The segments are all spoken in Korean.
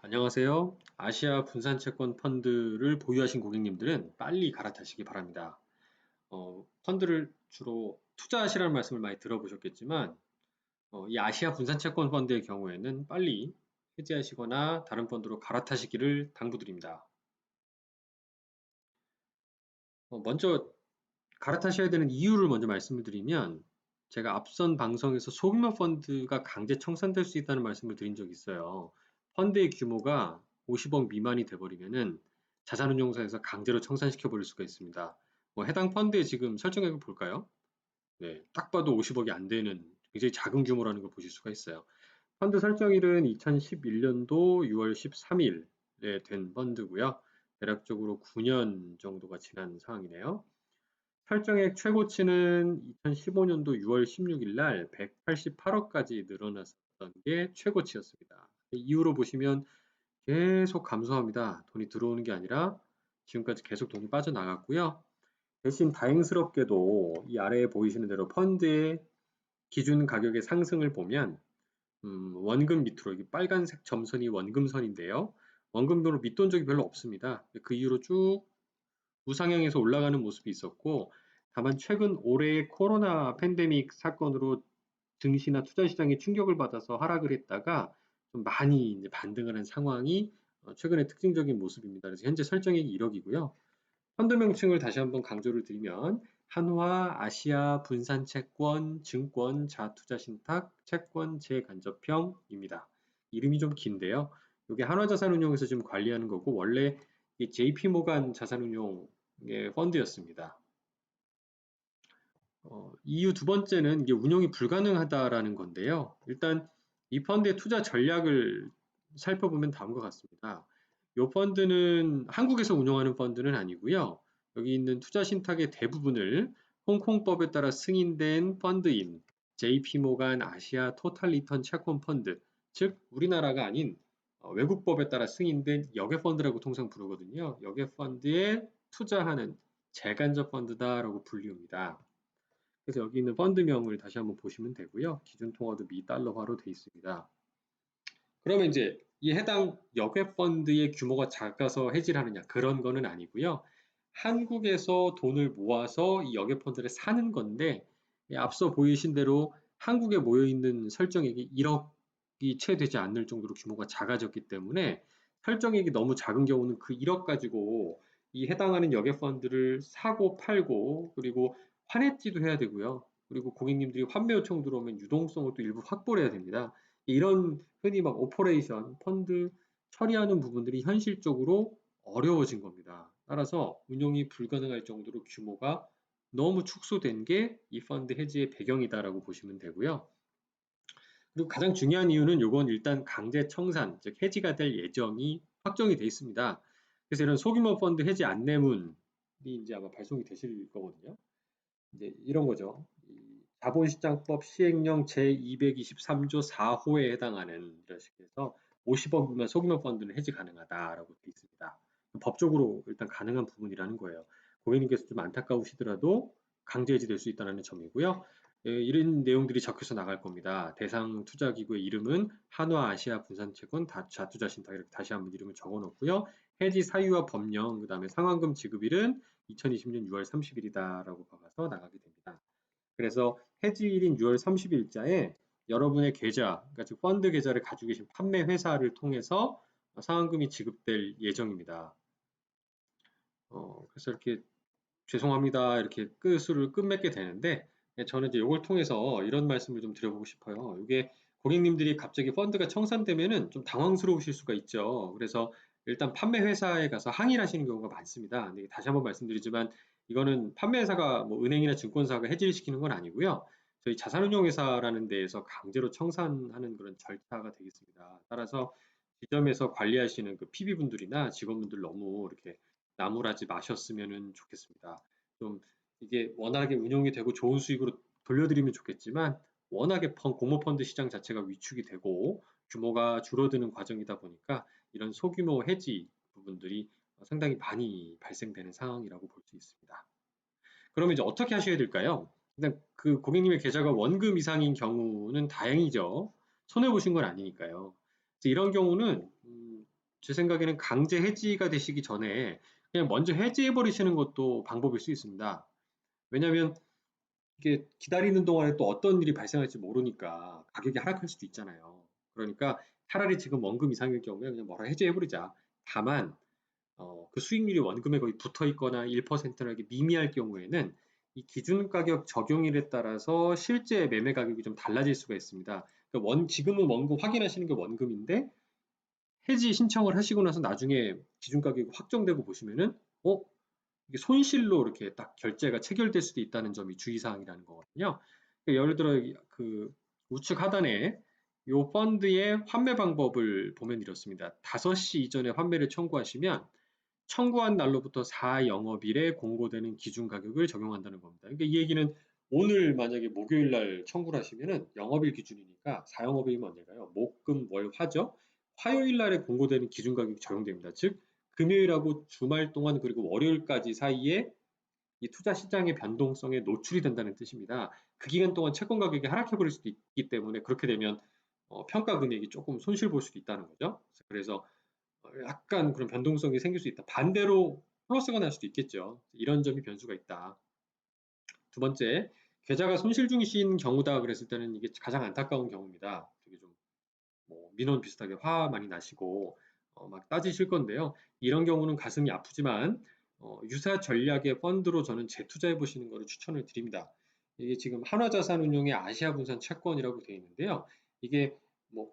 안녕하세요. 아시아 분산채권 펀드를 보유하신 고객님들은 빨리 갈아타시기 바랍니다. 펀드를 주로 투자하시라는 말씀을 많이 들어보셨겠지만, 이 아시아 분산채권 펀드의 경우에는 빨리 해지하시거나 다른 펀드로 갈아타시기를 당부드립니다. 먼저 갈아타셔야 되는 이유를 먼저 말씀을 드리면, 제가 앞선 방송에서 소규모 펀드가 강제 청산될 수 있다는 말씀을 드린 적이 있어요. 펀드의 규모가 50억 미만이 돼버리면은 자산운용사에서 강제로 청산시켜 버릴 수가 있습니다. 해당 펀드의 지금 설정액을 볼까요? 네, 딱 봐도 50억이 안 되는 굉장히 작은 규모라는 걸 보실 수가 있어요. 펀드 설정일은 2011년도 6월 13일에 된 펀드고요. 대략적으로 9년 정도가 지난 상황이네요. 설정액 최고치는 2015년도 6월 16일 날 188억까지 늘어났었던 게 최고치였습니다. 이후로 보시면 계속 감소합니다. 돈이 들어오는 게 아니라 지금까지 계속 돈이 빠져나갔고요. 대신 다행스럽게도 이 아래에 보이시는 대로 펀드의 기준 가격의 상승을 보면 원금 밑으로 이 빨간색 점선이 원금선인데요. 원금도로 밑돈 적이 별로 없습니다. 그 이후로 쭉 우상향해서 올라가는 모습이 있었고, 다만 최근 올해의 코로나 팬데믹 사건으로 증시나 투자 시장에 충격을 받아서 하락을 했다가 좀 많이 이제 반등을 한 상황이 최근의 특징적인 모습입니다. 그래서 현재 설정액이 1억이고요. 펀드 명칭을 다시 한번 강조를 드리면 한화, 아시아, 분산채권, 증권, 자투자신탁, 채권, 재간접형입니다. 이름이 좀 긴데요. 이게 한화자산운용에서 지금 관리하는 거고 원래 이 JP모간 자산운용의 펀드였습니다. 이유 두 번째는 이게 운용이 불가능하다라는 건데요. 일단 이 펀드의 투자 전략을 살펴보면 다음과 같습니다. 이 펀드는 한국에서 운영하는 펀드는 아니고요. 여기 있는 투자 신탁의 대부분을 홍콩법에 따라 승인된 펀드인 JP모간 아시아 토탈 리턴 채권 펀드, 즉 우리나라가 아닌 외국법에 따라 승인된 역외 펀드라고 통상 부르거든요. 역외 펀드에 투자하는 재간접 펀드다라고 불리웁니다. 그래서 여기 있는 펀드명을 다시 한번 보시면 되고요. 기준 통화도 미 달러화로 되어 있습니다. 그러면 이제 이 해당 역외 펀드의 규모가 작아서 해지를 하느냐 그런 거는 아니고요. 한국에서 돈을 모아서 이 역외 펀드를 사는 건데 앞서 보이신 대로 한국에 모여 있는 설정액이 1억이 채 되지 않을 정도로 규모가 작아졌기 때문에 설정액이 너무 작은 경우는 그 1억 가지고 이 해당하는 역외 펀드를 사고 팔고 그리고 환해지도 해야 되고요. 그리고 고객님들이 환매 요청 들어오면 유동성을 또 일부 확보를 해야 됩니다. 이런 흔히 막 오퍼레이션, 펀드 처리하는 부분들이 현실적으로 어려워진 겁니다. 따라서 운용이 불가능할 정도로 규모가 너무 축소된 게 이 펀드 해지의 배경이다라고 보시면 되고요. 그리고 가장 중요한 이유는 요건 일단 강제 청산, 즉 해지가 될 예정이 확정이 돼 있습니다. 그래서 이런 소규모 펀드 해지 안내문이 이제 아마 발송이 되실 거거든요. 이제 이런 거죠. 자본시장법 시행령 제223조 4호에 해당하는 이런 식에서 50억 미만 소규모 펀드는 해지 가능하다라고 되어 있습니다. 법적으로 일단 가능한 부분이라는 거예요. 고객님께서 좀 안타까우시더라도 강제 해지될 수 있다는 점이고요. 이런 내용들이 적혀서 나갈 겁니다. 대상 투자기구의 이름은 한화아시아 분산채권 자투자신탁 이렇게 다시 한번 이름을 적어 놓고요. 해지 사유와 법령, 그 다음에 상환금 지급일은 2020년 6월 30일이다라고 박아서 나가게 됩니다. 그래서 해지일인 6월 30일자에 여러분의 계좌, 그러니까 즉 펀드 계좌를 가지고 계신 판매 회사를 통해서 상환금이 지급될 예정입니다. 그래서 이렇게 죄송합니다 이렇게 끝으로 끝맺게 되는데 저는 이제 이걸 통해서 이런 말씀을 좀 드려보고 싶어요. 이게 고객님들이 갑자기 펀드가 청산되면은 좀 당황스러우실 수가 있죠. 그래서 일단 판매 회사에 가서 항의를 하시는 경우가 많습니다. 근데 다시 한번 말씀드리지만 이거는 판매 회사가 뭐 은행이나 증권사가 해지를 시키는 건 아니고요. 저희 자산운용회사라는 데에서 강제로 청산하는 그런 절차가 되겠습니다. 따라서 지점에서 관리하시는 그 PB분들이나 직원분들 너무 이렇게 나무라지 마셨으면 좋겠습니다. 좀 이게 워낙에 운용이 되고 좋은 수익으로 돌려드리면 좋겠지만 워낙에 공모펀드 시장 자체가 위축이 되고 규모가 줄어드는 과정이다 보니까 이런 소규모 해지 부분들이 상당히 많이 발생되는 상황이라고 볼 수 있습니다. 그러면 이제 어떻게 하셔야 될까요? 일단 그 고객님의 계좌가 원금 이상인 경우는 다행이죠. 손해 보신 건 아니니까요. 이런 경우는 제 생각에는 강제 해지가 되시기 전에 그냥 먼저 해지해 버리시는 것도 방법일 수 있습니다. 왜냐하면 이게 기다리는 동안에 또 어떤 일이 발생할지 모르니까 가격이 하락할 수도 있잖아요. 그러니까 차라리 지금 원금 이상일 경우에 그냥 뭐라 해지해 버리자. 다만 그 수익률이 원금에 거의 붙어 있거나 1%나 이렇게 미미할 경우에는 이 기준 가격 적용일에 따라서 실제 매매 가격이 좀 달라질 수가 있습니다. 그러니까 지금은 원금 확인하시는 게 원금인데 해지 신청을 하시고 나서 나중에 기준 가격이 확정되고 보시면은 어 이게 손실로 이렇게 딱 결제가 체결될 수도 있다는 점이 주의사항이라는 거거든요. 그러니까 예를 들어 그 우측 하단에 요 펀드의 환매 방법을 보면 이렇습니다. 5시 이전에 환매를 청구하시면 청구한 날로부터 4영업일에 공고되는 기준 가격을 적용한다는 겁니다. 그러니까 이 얘기는 오늘 만약에 목요일 날 청구를 하시면은 영업일 기준이니까 4영업일이면 언제가요? 목, 금, 월, 화죠. 화요일 날에 공고되는 기준 가격이 적용됩니다. 즉 금요일하고 주말 동안 그리고 월요일까지 사이에 이 투자 시장의 변동성에 노출이 된다는 뜻입니다. 그 기간 동안 채권 가격이 하락해 버릴 수도 있기 때문에 그렇게 되면 평가 금액이 조금 손실 볼 수도 있다는 거죠. 그래서 약간 그런 변동성이 생길 수 있다. 반대로 플러스가 날 수도 있겠죠. 이런 점이 변수가 있다. 두 번째, 계좌가 손실 중이신 경우다 그랬을 때는 이게 가장 안타까운 경우입니다. 되게 좀 민원 비슷하게 화 많이 나시고 막 따지실 건데요. 이런 경우는 가슴이 아프지만 유사 전략의 펀드로 저는 재투자해 보시는 것을 추천을 드립니다. 이게 지금 한화자산운용의 아시아 분산 채권이라고 되어 있는데요. 이게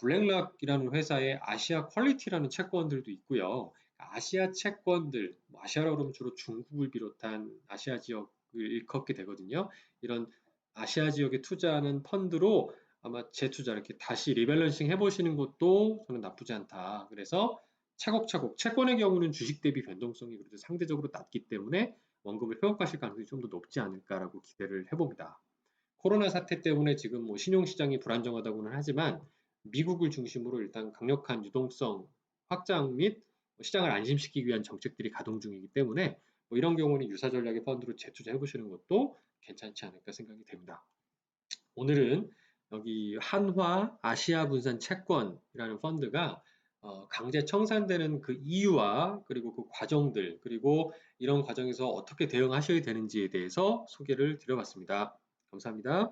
블랙락이라는 회사의 아시아 퀄리티라는 채권들도 있고요. 아시아 채권들, 아시아라고 그러면 주로 중국을 비롯한 아시아 지역을 일컫게 되거든요. 이런 아시아 지역에 투자하는 펀드로 아마 재투자 이렇게 다시 리밸런싱 해보시는 것도 저는 나쁘지 않다. 그래서 차곡차곡 채권의 경우는 주식 대비 변동성이 그래도 상대적으로 낮기 때문에 원금을 회복하실 가능성이 좀 더 높지 않을까라고 기대를 해봅니다. 코로나 사태 때문에 지금 신용시장이 불안정하다고는 하지만 미국을 중심으로 일단 강력한 유동성 확장 및 시장을 안심시키기 위한 정책들이 가동 중이기 때문에 이런 경우는 유사 전략의 펀드로 재투자해 보시는 것도 괜찮지 않을까 생각이 됩니다. 오늘은 여기 한화 아시아 분산 채권이라는 펀드가 강제 청산되는 그 이유와 그리고 그 과정들 그리고 이런 과정에서 어떻게 대응하셔야 되는지에 대해서 소개를 드려봤습니다. 감사합니다.